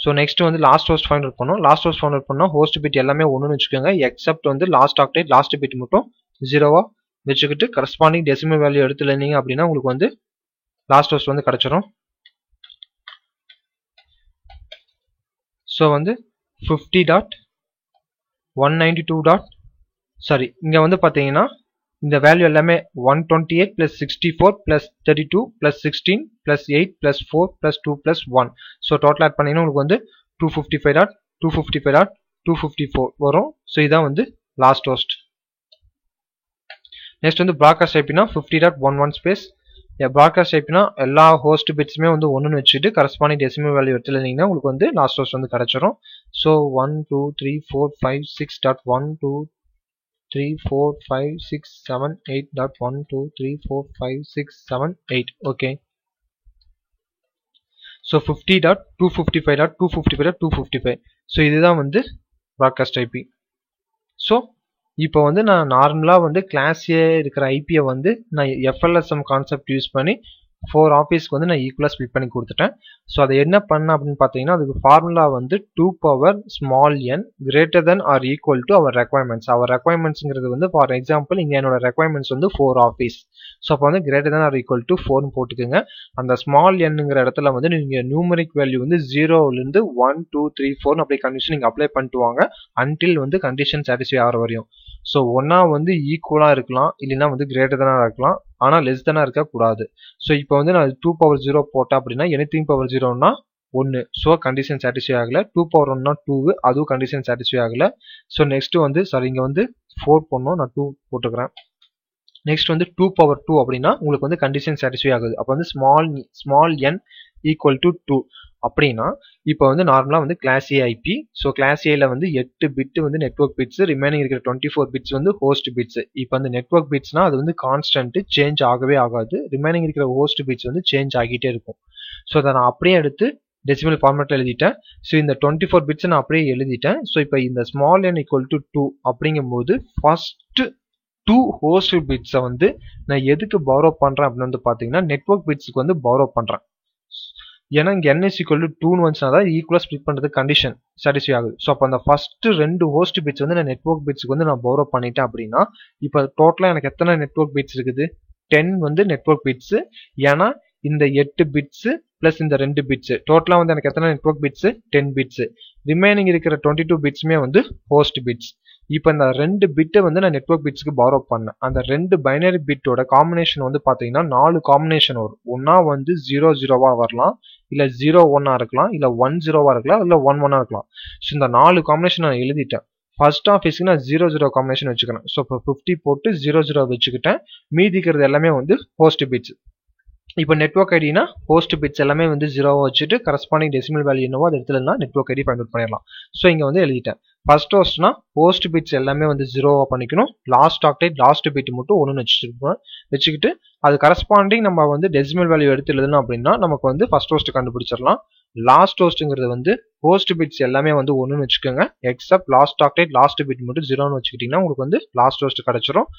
So next வந்து last host find out பண்ணோம். Last host find out பண்ணால் host bit எல்லாமே ஒன்றுன்னு வச்சுக்கோங்க, எக்ஸப்ட் வந்து லாஸ்ட் ஆக்டேட் லாஸ்ட் பிட் மட்டும் 0வா வச்சுக்கிட்டு கரஸ்பாண்டிங் டெசிமல் வேல்யூ எடுத்து இருந்தீங்க அப்படின்னா உங்களுக்கு வந்து லாஸ்ட் ஹோஸ்ட் வந்து கிடச்சிரும். ஸோ வந்து 50.192. சாரி, இங்கே வந்து பார்த்தீங்கன்னா இந்த வேல்யூ எல்லாமே 128 + 64 + 32 + 16 + 8 + 4 + 2 + 1. ஸோ டோட்டல் ஆட் பண்ணிங்கன்னா உங்களுக்கு வந்து 255.255.254 வரும். ஸோ இதான் வந்து லாஸ்ட் ஹோஸ்ட். நெக்ஸ்ட் வந்து ப்ராட்காஸ்ட் ஐபினா 50.11 ஸ்பேஸ். ப்ராட்காஸ்ட் ஐபினா எல்லா ஹோஸ்ட் பிட்ஸுமே வந்து ஒன்றுன்னு வச்சுட்டு கரஸ்பாண்டிங் டெசிமல் வேல்யூ எடுத்துருந்தீங்கன்னா உங்களுக்கு வந்து லாஸ்ட் ஹோஸ்ட் வந்து கிடச்சிரும். ஸோ 1 2 3 4 5 6.1 2 3 4 5 6 7 8.1 2 3 4 5 6 7 8. Okay, so 50.255.255.255. ஸோ இதுதான் வந்து ப்ராட்காஸ்ட் ஐபி. ஸோ இப்போ வந்து நான் நார்மலாக வந்து கிளாஸ் ஏ இருக்கிற ஐபியை வந்து நான் FLSM கான்செப்ட் யூஸ் பண்ணி 4 ஆஃபீஸ்க்கு வந்து நான் ஈக்குவலாக ஸ்பிளிட் பண்ணி கொடுத்துட்டேன். ஸோ அதை என்ன பண்ண அப்படின்னு பார்த்தீங்கன்னா அதுக்கு ஃபார்முலா வந்து 2^n greater than or equal to our requirements. அவர் ரெக்வயர்மெண்ட்ஸ்ங்கிறது வந்து ஃபார் எக்ஸாம்பிள் இங்கே என்னோட ரெக்வயர்மெண்ட்ஸ் வந்து 4 ஆஃபீஸ். ஸோ அப்போ வந்து greater than or equal to 4ன்னு போட்டுக்கோங்க. அந்த ஸ்மால் nங்கிற இடத்துல வந்து நீங்கள் நியூமரிக் வேல்யூ வந்து 0லேருந்து 1 2 3 4 அப்படி கண்டிஷன் நீங்கள் அப்ளை பண்ணிட்டு வாங்க அன்டில் வந்து கண்டிஷன் சாட்டிஸ்ஃபை ஆகிற வரையும். ஸோ ஒன்னா வந்து ஈக்குவலாக இருக்கலாம், இல்லைன்னா வந்து கிரேட்டர் தானாக இருக்கலாம், ஆனால் லெஸ் தானாக இருக்கக்கூடாது. ஸோ இப்போ வந்து நான் 2^0 போட்டேன் அப்படின்னா anything பவர் 0னா 1. ஸோ கண்டிஷன் சாட்டிஸ்ஃபை ஆகலை. 2^1னா 2, அதுவும் கண்டிஷன் சாட்டிஸ்ஃபை ஆகலை. ஸோ நெக்ஸ்ட் வந்து சாரி இங்கே வந்து 4 பண்ணோம், நான் 2 போட்டுக்கிறேன். நெக்ஸ்ட் வந்து 2^2 அப்படின்னா உங்களுக்கு வந்து கண்டிஷன் சாட்டிஸ்ஃபை ஆகுது. அப்போ வந்து ஸ்மால் n ஈக்குவல் டு 2 அப்படின்னா இப்போ வந்து நார்மலாக வந்து கிளாஸ் ஏ ஐபி. ஸோ கிளாஸ் ஏல வந்து 8 பிட் வந்து நெட்வொர்க் பிட்ஸ், ரிமைனிங் இருக்கிற 24 பிட்ஸ் வந்து ஹோஸ்ட் பிட்ஸ். இப்போ அந்த நெட்வொர்க் பிட்ஸ்னா அது வந்து கான்ஸ்டன்ட், சேஞ்ச் ஆகவே ஆகாது. ரிமைனிங் இருக்கிற ஹோஸ்ட் பிட்ஸ் வந்து சேஞ்ச் ஆகிட்டே இருக்கும். ஸோ அதை நான் அப்படியே எடுத்து டெசிமல் ஃபார்மேட்டில் எழுதிட்டேன். ஸோ இந்த 24 பிட்ஸ் நான் அப்படியே எழுதிட்டேன். ஸோ இப்போ இந்த ஸ்மால் n ஈக்குவல் டு 2 அப்படிங்கும்போது ஃபர்ஸ்ட் 2 ஹோஸ்ட் பிட்ஸை வந்து நான் எதுக்கு பாரோ பண்ணுறேன் அப்படின்னு வந்து பார்த்தீங்கன்னா நெட்வொர்க் பிட்ஸுக்கு வந்து பாரோ பண்ணுறேன். ஏன்னா இங்கே n = 2ன்னு வந்துச்சுன்னா தான் ஈக்குவலாக ஸ்பிளிட் பண்ணுறதுக்கு கண்டிஷன் சாட்டிஸ்ஃபை ஆகுது. ஸோ அப்போ அந்த ஃபர்ஸ்ட் 2 ஹோஸ்ட் பிட்ஸ் வந்து நான் நெட்வொர்க் பிட்ஸ்க்கு வந்து நான் பாரோ பண்ணிட்டேன் அப்படின்னா இப்போ டோட்டலாக எனக்கு எத்தனை நெட்வொர்க் பிட்ஸ் இருக்குது? 10 வந்து நெட்வொர்க் பிட்ஸு. ஏன்னா இந்த 8 பிட்ஸு ப்ளஸ் இந்த 2 பிட்ஸு டோட்டலாக வந்து எனக்கு எத்தனை நெட்வொர்க் பிட்ஸு? 10 பிட்ஸு. ரிமைனிங் இருக்கிற 22 பிட்ஸுமே வந்து ஹோஸ்ட் பிட்ஸ். இப்போ இந்த 2 பிட்டை வந்து நான் நெட்வொர்க் பிட்ஸ்க்கு பாரோ பண்ணேன். அந்த 2 பைனரி பிட்டோட காம்பினேஷன் வந்து பார்த்தீங்கன்னா 4 காம்பினேஷன் வரும். ஒன்னா வந்து 0 வரலாம், இல்லை 0 இருக்கலாம், இல்லை 1 இருக்கலாம், இல்லை 1 இருக்கலாம். ஸோ இந்த 4 காம்பினேஷன் நான் எழுதிட்டேன். ஃபர்ஸ்ட் ஆஃபீஸ்க்கு நான் 0 காம்பினேஷன் வச்சுக்கிறேன். ஸோ இப்போ 50 போட்டு 0 வச்சுக்கிட்டேன். மீதிக்கிறது எல்லாமே வந்து ஹோஸ்ட் பிட்ஸ். இப்போ நெட்வொர்க் ஐடினா ஹோஸ்ட் பிட்ஸ் எல்லாமே வந்து 0 வச்சுட்டு கரஸ்பாண்டிங் டெசிமல் வேல்யூ என்னவோ அது எடுத்துலனா நெட்வொர்க் ஐடி ஃபைண்ட் அவுட் பண்ணிடலாம். ஸோ இங்கே வந்து எழுதிட்டேன். ஃபர்ஸ்ட் ஹோஸ்ட்னா ஹோஸ்ட் பிட்ஸ் எல்லாமே வந்து 0வா பண்ணிக்கணும். லாஸ்ட் ஆக்டேட் லாஸ்ட் பிட் மட்டும் 1ன்னு வச்சுக்கிட்டு அது கரஸ்பாண்டிங் நம்ம வந்து டெசிமல் வேல்யூ எடுத்து எழுதணும் அப்படின்னா நமக்கு வந்து ஃபர்ஸ்ட் ஹோஸ்ட் கண்டுபிடிச்சிடலாம். லாஸ்ட் ஹோஸ்ட்ங்கிறது வந்து ஹோஸ்ட் பிட்ஸ் எல்லாமே வந்து 1ன்னு வச்சுக்கோங்க, accept last octet last bit மட்டும் 0ன்னு வச்சுக்கிட்டீங்கன்னா உங்களுக்கு வந்து லாஸ்ட் ஹோஸ்ட் கிடைச்சிரும்.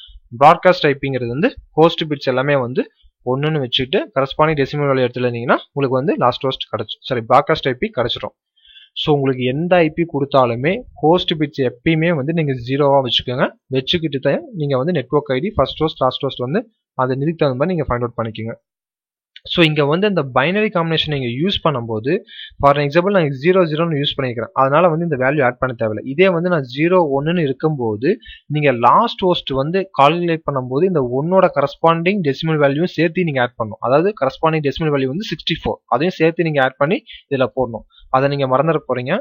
ப்ராட்காஸ்ட் ஐபிங்கிறது வந்து ஹோஸ்ட் பிட்ஸ் எல்லாமே வந்து 1ன்னு வச்சுக்கிட்டு கரஸ்பாண்டிங் டெசிமல் வேல்யூ எடுத்து எழுதிங்கன்னா உங்களுக்கு வந்து லாஸ்ட் ஹோஸ்ட் ப்ராட்காஸ்ட் ஐபி கிடைச்சிரும். ஸோ உங்களுக்கு எந்த ஐபி கொடுத்தாலுமே ஹோஸ்ட் பிட்ஸ் எப்பயுமே வந்து நீங்கள் 0வா வச்சுக்கோங்க. வச்சுக்கிட்டு தான் நீங்கள் வந்து network ID first host last host வந்து அதை நிதிக்கு தகுந்த மாதிரி நீங்கள் ஃபைண்ட் அவுட் பண்ணிக்கோங்க. ஸோ இங்கே வந்து இந்த பைனரி காம்பினேஷன் நீங்கள் யூஸ் பண்ணும்போது ஃபார் எக்ஸாம்பிள் நான் 0 யூஸ் பண்ணிக்கிறேன், அதனால வந்து இந்த வேல்யூ ஆட் பண்ண தேவையில்லை. இதே வந்து நான் 0 1ன்னு இருக்கும்போது நீங்கள் லாஸ்ட் ஹோஸ்ட் வந்து கால்குலேட் பண்ணும்போது இந்த 1ஓட கரஸ்பாண்டிங் டெசிமல் வேல்யூவும் சேர்த்து நீங்கள் ஆட் பண்ணணும். அதாவது கரஸ்பாண்டிங் டெசிமல் வேல்யூ வந்து 64, அதையும் சேர்த்து நீங்கள் ஆட் பண்ணி இதில் போடணும். அதை நீங்கள் மறந்துட போறீங்க.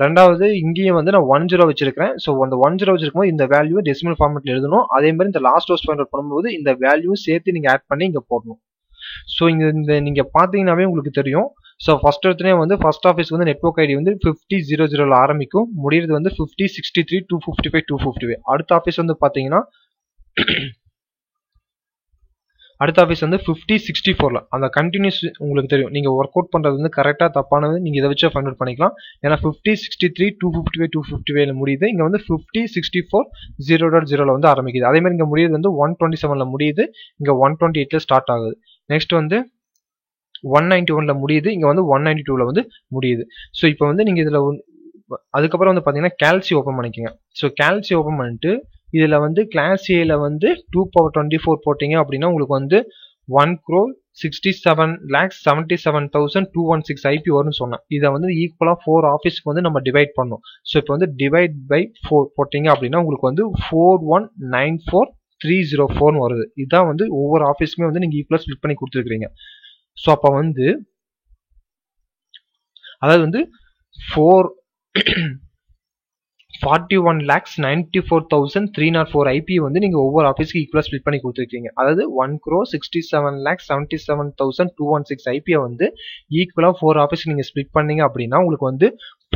ரெண்டாவது இங்கேயும் வந்து நான் 10 வச்சிருக்கிறேன். ஸோ அந்த 10 வச்சிருக்கும்போது இந்த வேல்யூ டெசிமல் ஃபார்மேட்ல எழுதணும். அதே மாதிரி இந்த லாஸ்ட் ஹோஸ்ட் ஃபைண்ட் அவுட் பண்ணும்போது இந்த வேல்யூவும் சேர்த்து நீங்கள் ஆட் பண்ணி இங்கே போடணும். ஸோ இந்த நீங்கள் பார்த்தீங்கன்னாவே உங்களுக்கு தெரியும். ஸோ ஃபர்ஸ்ட் எடுத்துனே வந்து ஃபர்ஸ்ட் ஆஃபீஸ் வந்து நெட்வொர்க் ஐடி வந்து 5000 ஆரம்பிக்கும், முடிகிறது வந்து 50 63 255 255. அடுத்த ஆஃபீஸ் வந்து பார்த்தீங்கன்னா அடுத்த ஆஃபீஸ் வந்து 50 64ல அந்த கண்டினியூஸ் உங்களுக்கு தெரியும். நீங்கள் ஒர்க் அவுட் பண்ணுறது வந்து கரெக்டாக தப்பானது நீங்கள் இதை வச்சு ஃபைண்ட் அவுட் பண்ணிக்கலாம். ஏன்னா 50 63 255 255ல முடியுது. இங்கே வந்து 50 64 0.0ல வந்து ஆரம்பிக்குது. அதே மாதிரி இங்கே முடியுது வந்து 127ல முடியுது, இங்கே 128ல ஸ்டார்ட் ஆகுது. நெக்ஸ்ட் வந்து 191ல முடியுது, இங்க வந்து 192ல வந்து முடியுது. ஸோ இப்போ வந்து நீங்க இதுல அதுக்கப்புறம் வந்து பாத்தீங்கன்னா கேல்சி ஓபன் பண்ணிக்கோங்க. ஸோ கேல்சி ஓபன் பண்ணிட்டு இதுல வந்து கிளாஸ் ஏல வந்து 2^24 போட்டீங்க அப்படின்னா உங்களுக்கு வந்து 1,67,77,216 ஐபி வரும்னு சொன்னேன். இதை வந்து ஈக்குவலா 4 ஆஃபீஸ்க்கு வந்து நம்ம டிவைட் பண்ணோம். ஸோ இப்போ வந்து டிவைட் பை 4 போட்டீங்க அப்படின்னா உங்களுக்கு வந்து 4194,304 வருது. இதான் வந்து ஒவ்வொரு ஆஃபீஸ்க்குமே வந்து நீங்க ஈக்குவலா ஸ்பிளிட் பண்ணி கொடுத்துருக்கீங்க. ஸோ அப்ப வந்து அதாவது வந்து 41,94,304 ஐபி வந்து நீங்க ஒவ்வொரு ஆஃபீஸ்க்கு ஈக்குவலா ஸ்பிளிட் பண்ணி கொடுத்துருக்கீங்க. அதாவது 1,67,77,216 ஐபியை வந்து ஈக்குவலா 4 ஆஃபீஸ்க்கு நீங்க ஸ்பிளிட் பண்ணீங்க அப்படின்னா உங்களுக்கு வந்து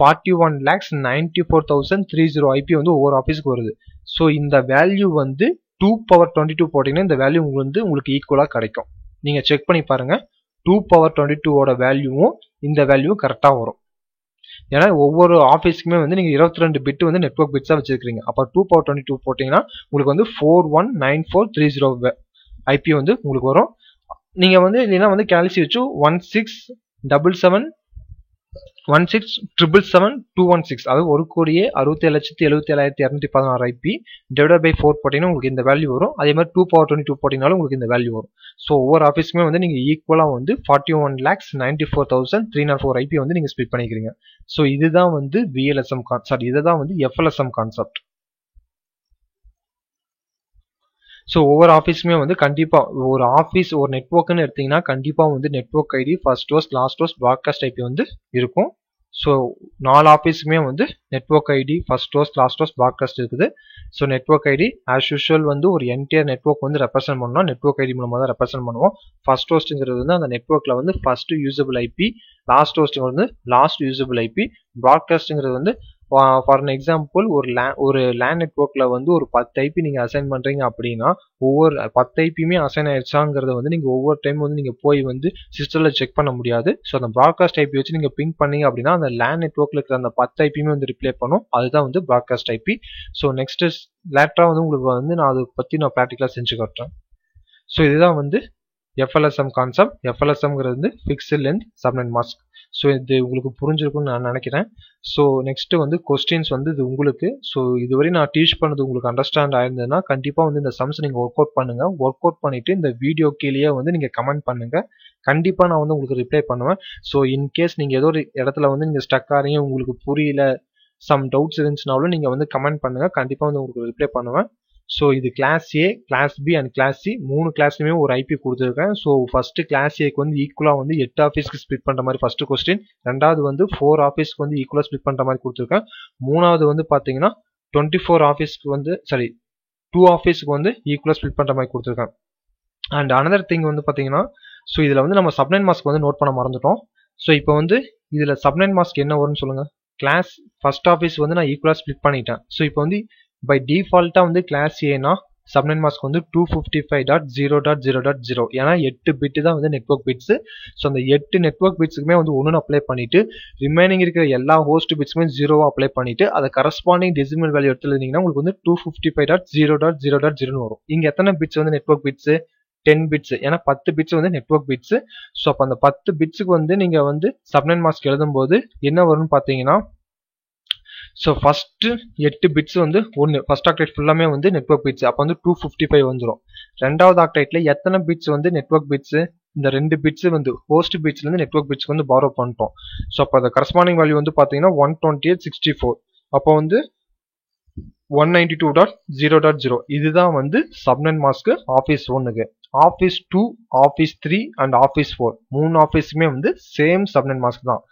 41,94,304 ஐபி வந்து ஒவ்வொரு ஆஃபீஸ்க்கு வருது. ஸோ இந்த வேல்யூ வந்து 2^22 போட்டீங்கன்னா இந்த வேல்யூ உங்களுக்கு ஈக்குவலா கிடைக்கும். நீங்க செக் பண்ணி பாருங்க. 2^22 ஓட வேல்யூவும் இந்த வேல்யூவும் கரெக்டா வரும். ஏன்னா ஒவ்வொரு ஆஃபீஸ்க்குமே வந்து நீங்க 22 பிட் வந்து நெட்வொர்க் பிட்ஸா வச்சிருக்கீங்க. அப்ப 2^22 போட்டீங்கன்னா உங்களுக்கு வந்து 419430 ஐபி வந்து உங்களுக்கு வரும். நீங்க வந்து இல்லைன்னா வந்து கேல்சி வச்சு 16,777,216 அதாவது 1,67,77,216 ஐபி டிவைட் பை 4 போட்டீங்கன்னா உங்களுக்கு இந்த வேல்யூ வரும். அதே மாதிரி 2^22 போட்டீங்கனாலும் உங்களுக்கு இந்த வேல்யூ வரும். ஸோ ஒவ்வொரு ஆஃபீஸ்க்குமே வந்து நீங்க ஈக்குவலா வந்து 41,94,304 ஐபி வந்து நீங்க ஸ்பிளிட் பண்ணிக்கிறீங்க. ஸோ இதுதான் வந்து விஎல்எஸ்எம் இதுதான் வந்து எஃப்எல்எஸ்எம் கான்செப்ட். ஸோ ஒவ்வொரு ஆஃபீஸுமே வந்து கண்டிப்பா ஒரு ஆஃபீஸ் ஒரு நெட்வொர்க்னு எடுத்தீங்கன்னா கண்டிப்பா வந்து network ID first host last host broadcast IP வந்து இருக்கும். ஸோ 4 ஆஃபீஸுமே வந்து network ID first host last host broadcast இருக்குது. So network ID as usual வந்து ஒரு என்டையர் நெட்வொர்க் வந்து ரெப்ரசென்ட் பண்ணோம். நெட்வொர்க் ஐடி மூலமாக தான் ரெப்ரசென்ட் பண்ணுவோம். ஃபர்ஸ்ட் ஹோஸ்ட்ங்கிறது வந்து அந்த நெட்வொர்க்ல வந்து ஃபர்ஸ்ட் யூசபிள் ஐபி, லாஸ்ட் ஹோஸ்ட்ங்கிறது வந்து லாஸ்ட் யூசபிள் ஐபி, ப்ராட்காஸ்ட்ங்கிறது வந்து ஃபார் அன் எக்ஸாம்பிள் ஒரு லேன் நெட்வொர்க்ல வந்து ஒரு 10 ஐபி நீங்க அசைன் பண்றீங்க அப்படின்னா ஒவ்வொரு 10 ஐபியுமே அசைன் ஆயிடுச்சாங்கிறத வந்து நீங்க ஒவ்வொரு டைம் வந்து நீங்க போய் வந்து சிஸ்டம்ல செக் பண்ண முடியாது. ஸோ அந்த ப்ராட்காஸ்ட் ஐபி வச்சு நீங்க பிங் பண்ணீங்க அப்படின்னா அந்த லேன் நெட்வொர்க்ல இருக்கிற அந்த 10 ஐபியுமே வந்து ரிப்ளை பண்ணும். அதுதான் வந்து ப்ராட்காஸ்ட் ஐபி. ஸோ நெக்ஸ்ட் லேட்டரா வந்து உங்களுக்கு வந்து நான் அதை பத்தி நான் ப்ராக்டிகலா செஞ்சு காட்டுறேன். ஸோ இதுதான் வந்து எஃப்எல்எஸ்எம் கான்செப்ட். எஃப்எல்எஸ்எம்ங்கிறது வந்து fixed length subnet mask. So இது உங்களுக்கு புரிஞ்சிருக்கும்னு நான் நினைக்கிறேன். ஸோ நெக்ஸ்ட் வந்து கொஸ்டின்ஸ் வந்து இது உங்களுக்கு. ஸோ இதுவரை நான் டீச் பண்ணது உங்களுக்கு அண்டர்ஸ்டாண்ட் ஆயிருந்ததுன்னா கண்டிப்பா வந்து இந்த சம்ஸ் நீங்க ஒர்க் அவுட் பண்ணுங்க. ஒர்க் அவுட் பண்ணிட்டு இந்த வீடியோ கீழே வந்து நீங்க கமெண்ட் பண்ணுங்க. கண்டிப்பா நான் வந்து உங்களுக்கு ரிப்ளை பண்ணுவேன். ஸோ இன்கேஸ் நீங்க ஏதோ ஒரு இடத்துல வந்து நீங்க ஸ்டக் ஆறீங்க, உங்களுக்கு புரியல, சம் டவுட்ஸ் இருந்துச்சுனாலும் நீங்க வந்து கமெண்ட் பண்ணுங்க. கண்டிப்பா வந்து உங்களுக்கு ரிப்ளை பண்ணுவேன். ஸோ இது class A, class B and class C 3 கிளாஸ்லயுமே ஒரு ஐபி கொடுத்துருக்கேன். ஸோ ஃபர்ஸ்ட் கிளாஸ் ஏக்கு வந்து ஈக்குவலா வந்து 8 ஆஃபீஸ்க்கு ஸ்பிளிட் பண்ற மாதிரி ஃபர்ஸ்ட் கொஸ்டின். ரெண்டாவது வந்து 4 ஆஃபீஸ்க்கு வந்து ஈக்குவலா ஸ்பிளிட் பண்ற மாதிரி கொடுத்துருக்கேன். மூணாவது வந்து பாத்தீங்கன்னா 24 ஆஃபீஸ்க்கு வந்து 2 ஆஃபீஸ்க்கு வந்து ஈக்குவலா ஸ்பிளிட் பண்ற மாதிரி கொடுத்துருக்கேன். அண்ட் அனதர் திங் வந்து பாத்தீங்கன்னா ஸோ இதுல வந்து நம்ம சப்நெட் மாஸ்க் வந்து நோட் பண்ண மறந்துட்டோம். ஸோ இப்போ வந்து இதுல சப்நெட் மாஸ்க் என்ன வரும்னு சொல்லுங்க. கிளாஸ் ஃபர்ஸ்ட் ஆஃபீஸ் வந்து நான் ஈக்குவலா ஸ்பிளிட் பண்ணிட்டேன். ஸோ இப்போ வந்து பை டிஃபால்ட்டா வந்து கிளாஸ் ஏனா சப்நெட் மாஸ்க் வந்து 255.0.0.0 ஏன்னா 8 பிட் தான் வந்து நெட்வொர்க் பிட்ஸ். ஸோ அந்த 8 நெட்வொர்க் பிட்ஸுக்குமே வந்து 1 அப்ளை பண்ணிட்டு ரிமைனிங் இருக்கிற எல்லா ஹோஸ்ட் பிட்ஸுமே 0 அப்ளை பண்ணிட்டு அதை கரஸ்பாண்டிங் டெசிமல் வேல்யூ எடுத்து எழுதிங்கன்னா உங்களுக்கு வந்து 255.0.0.0 வரும். இங்க எத்தனை பிட்ஸ் வந்து நெட்வொர்க் பிட்ஸ்? 10 பிட்ஸ். ஏன்னா 10 பிட்ஸ் வந்து நெட்வொர்க் பிட்ஸ். ஸோ அப்போ அந்த 10 பிட்ஸுக்கு வந்து நீங்க வந்து சப்நெட் மாஸ்க் எழுதும் போது என்ன வரும்னு பாத்தீங்கன்னா ஸோ ஃபர்ஸ்ட் 8 பிட்ஸ் வந்து ஃபர்ஸ்ட் ஆக்டைட் ஃபுல்லாமே வந்து நெட்வொர்க் பிட்ஸ். அப்போ வந்து 255 வந்துடும். ரெண்டாவது ஆக்டைட்ல எத்தனை பிட்ஸ் வந்து நெட்வொர்க் பிட்ஸ்? இந்த 2 பிட்ஸ் வந்து ஹோஸ்ட் பிட்ஸ்ல இருந்து நெட்வொர்க் பிட்ஸ்க்கு வந்து பாரோ பண்ணிட்டோம். ஸோ அப்போ அந்த கரஸ்பாண்டிங் வேல்யூ வந்து பாத்தீங்கன்னா 128.64. அப்போ வந்து 192.0.0 இதுதான் வந்து சப்நெட் மாஸ்க் ஆஃபீஸ் 1க்கு. ஆஃபீஸ் 2, ஆஃபீஸ் 3 அண்ட் ஆஃபீஸ் 4 3 ஆஃபீஸுமே வந்து சேம் சப்நெட் மாஸ்க் தான்.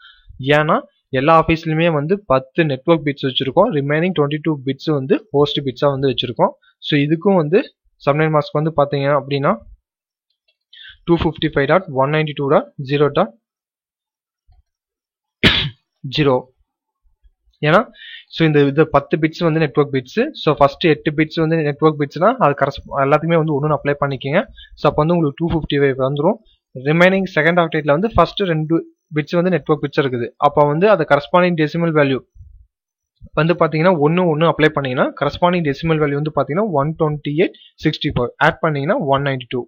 ஏன்னா எல்லா ஆஃபீஸ்லயுமே வந்து 10 நெட்வொர்க் பிட்ஸ் வச்சிருக்கோம். ரிமைனிங் 22 பிட்ஸ் வந்து ஹோஸ்ட் பிட்ஸா வந்து வச்சிருக்கோம். ஸோ இதுக்கும் வந்து சப்நெட் மாஸ்க் வந்து பாத்தீங்க அப்படின்னா 255.192.0.0 ஏன்னா ஸோ இந்த 10 பிட்ஸ் வந்து network bits. So first 8 bits வந்து நெட்வொர்க் பிட்ஸ்னா அது எல்லாத்துக்குமே வந்து 1 அப்ளை பண்ணிக்கோங்க. ஸோ அப்போ வந்து உங்களுக்கு 255 வந்துடும். ரிமைனிங் செகண்ட் ஆக்டைட்ல வந்து ஃபர்ஸ்ட் 2 பிட்ஸ் வந்து நெட்வொர்க் பிட்ஸ் இருக்குது. அப்போ வந்து அது கரஸ்பாண்டிங் டெசிமல் வேல்யூ வந்து பாத்தீங்கன்னா 1 அப்ளை பண்ணீங்கன்னா கரஸ்பாண்டிங் டெசிமல் வேல்யூ வந்து பாத்தீங்கன்னா 128.64 ஆட் பண்ணீங்கன்னா 192.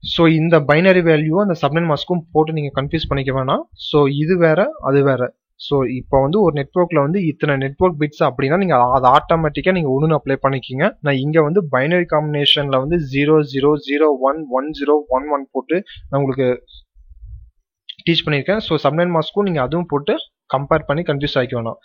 ஸோ இந்த பைனரி வேல்யூ அந்த சப்நெட் மாஸ்க்கும் போட்டு நீங்கள் கன்ஃபியூஸ் பண்ணிக்க வேணாம். ஸோ இது வேற அது வேற. ஸோ இப்போ வந்து ஒரு நெட்வொர்க்கில் வந்து இத்தனை நெட்வொர்க் பிட்ஸ் அப்படின்னா நீங்கள் அதை ஆட்டோமேட்டிக்காக நீங்கள் ஒன்று அப்ளை பண்ணிக்கிங்க. நான் இங்கே வந்து பைனரி காம்பினேஷனில் வந்து 00011011 போட்டு நான் உங்களுக்கு டீச் பண்ணியிருக்கேன். ஸோ சப்நெட் மாஸ்க்கும் நீங்கள் அதுவும் போட்டு கம்பேர் பண்ணி கன்ஃபியூஸ் ஆகிக்க வேணாம்.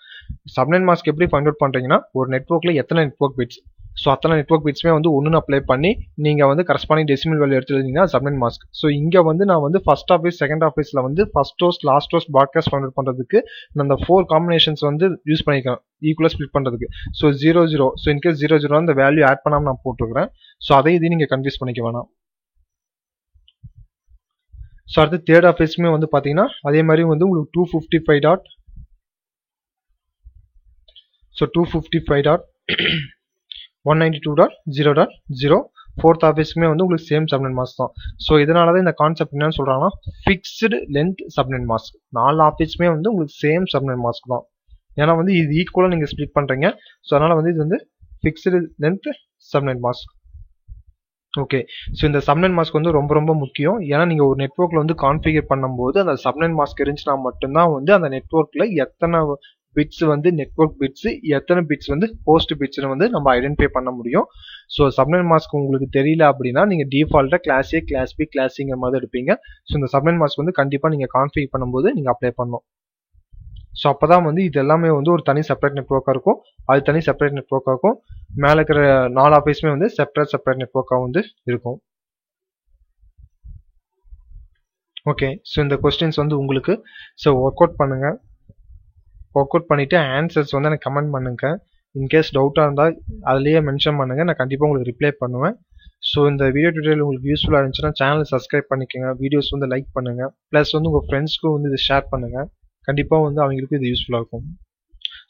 சப்நெட் மாஸ்க் எப்படி ஃபைண்ட் அவுட் பண்ணுறீங்கன்னா ஒரு நெட்வொர்க்கில் எத்தனை நெட்வொர்க் பிட்ஸ், ஸோ அத்தனை நெட்வொர்க் பிட்ஸ்மே வந்து ஒன்று அப்ளை பண்ணி நீங்கள் வந்து கரஸ்பாண்டிங் டெசிமல் வேல்யூ எடுத்து எழுதிங்கன்னா சப்நெட் மாஸ்க். ஸோ இங்கே வந்து நான் வந்து ஃபர்ஸ்ட் ஆஃபீஸ் செகண்ட் ஆஃபீஸில் வந்து first host last host broadcast find out பண்ணுறதுக்கு நான் அந்த 4 காம்பினேஷன்ஸ் வந்து யூஸ் பண்ணிக்கிறேன் ஈக்குவலாக ஸ்ப்ளிட் பண்ணுறதுக்கு. ஸோ 00, ஸோ இன்கேஸ் 00 அந்த வேல்யூ ஆட் பண்ணாமல் நான் போட்டுருக்கிறேன். ஸோ அதை இதையும் நீங்கள் கன்ஃபியூஸ் பண்ணிக்க வேணாம். ஸோ அடுத்து தேர்ட் ஆஃபீஸ்மே வந்து பார்த்தீங்கன்னா அதே மாதிரி வந்து உங்களுக்கு 255.192.0.0 ஃபோர்த் ஆஃபீஸ்க்குமே வந்து உங்களுக்கு சேம் சப்நெட் மாஸ்க் தான். ஸோ இதனால தான் இந்த கான்செப்ட் என்னன்னு சொல்கிறாங்கன்னா ஃபிக்ஸ்டு லென்த் சப்நெட் மாஸ்க். 4 ஆஃபீஸ்மே வந்து உங்களுக்கு சேம் சப்நெட் மாஸ்க் தான். ஏன்னா வந்து இது ஈக்குவலாக நீங்கள் ஸ்ப்ளிட் பண்ணுறீங்க. ஸோ அதனால் வந்து இது வந்து fixed length subnet mask. Okay, so இந்த சப்நெட் மாஸ்க் வந்து ரொம்ப ரொம்ப முக்கியம். ஏன்னா நீங்கள் ஒரு நெட்வொர்க்கில் வந்து கான்ஃபிகர் பண்ணும்போது அந்த சப்நெட் மாஸ்க் இருந்துச்சுன்னா மட்டும்தான் வந்து அந்த நெட்வொர்க்கில் எத்தனை பிட்ஸ் வந்து நெட்வொர்க் பிட்ஸ், எத்தனை பிட்ஸ் வந்து ஹோஸ்ட் பிட்ஸ்னு வந்து நம்ம ஐடென்டிஃபை பண்ண முடியும். ஸோ சப்நெட் மாஸ்க் உங்களுக்கு தெரியல அப்படின்னா நீங்கள் டிஃபால்ட்டாக class A, class B, class சிங்கிற மாதிரி எடுப்பீங்க. ஸோ இந்த சப்நெட் மாஸ்க் வந்து கண்டிப்பாக நீங்கள் கான்ஃபிகர் பண்ணும்போது நீங்கள் அப்ளை பண்ணணும். ஸோ அப்போ தான் வந்து இது எல்லாமே வந்து ஒரு தனி செப்பரேட் நெட்வொர்க்காக இருக்கும், அது தனி செப்பரேட் நெட்வொர்க்காக இருக்கும். மேலே இருக்கிற 4 ஆஃபீஸுமே வந்து செப்பரேட் நெட்வொர்க்காக வந்து இருக்கும். ஓகே, ஸோ இந்த கொஸ்டின்ஸ் வந்து உங்களுக்கு ஸோ ஒர்க் அவுட் பண்ணுங்கள். ஒர்க் அவுட் பண்ணிவிட்டு ஆன்சர்ஸ் வந்து எனக்கு கமெண்ட் பண்ணுங்கள். இன்கேஸ் டவுட்டாக இருந்தால் அதுலேயே மென்ஷன் பண்ணுங்கள், நான் கண்டிப்பாக உங்களுக்கு ரிப்ளை பண்ணுவேன். ஸோ இந்த வீடியோ டியூட்டோரியல் உங்களுக்கு யூஸ்ஃபுல்லாக இருந்துச்சுன்னா சேனலை சப்ஸ்கிரைப் பண்ணிக்கோங்க, வீடியோஸ் வந்து லைக் பண்ணுங்கள், ப்ளஸ் வந்து உங்கள் ஃப்ரெண்ட்ஸ்க்கும் வந்து இதை ஷேர் பண்ணுங்கள். கண்டிப்பாக வந்து அவங்களுக்கு இது யூஸ்ஃபுல்லாக இருக்கும்.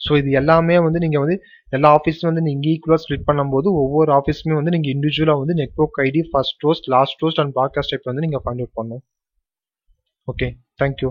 ஸோ இது எல்லாமே வந்து நீங்கள் வந்து எல்லா ஆஃபீஸும் வந்து நீங்கள் ஈக்குவலாக ஸ்ப்ளிட் பண்ணும்போது ஒவ்வொரு ஆஃபீஸுமே வந்து நீங்கள் இண்டிவிஜுவலாக வந்து network ID, first host, last host and broadcast type வந்து நீங்கள் ஃபைண்ட் அவுட் பண்ணணும். Okay, thank you.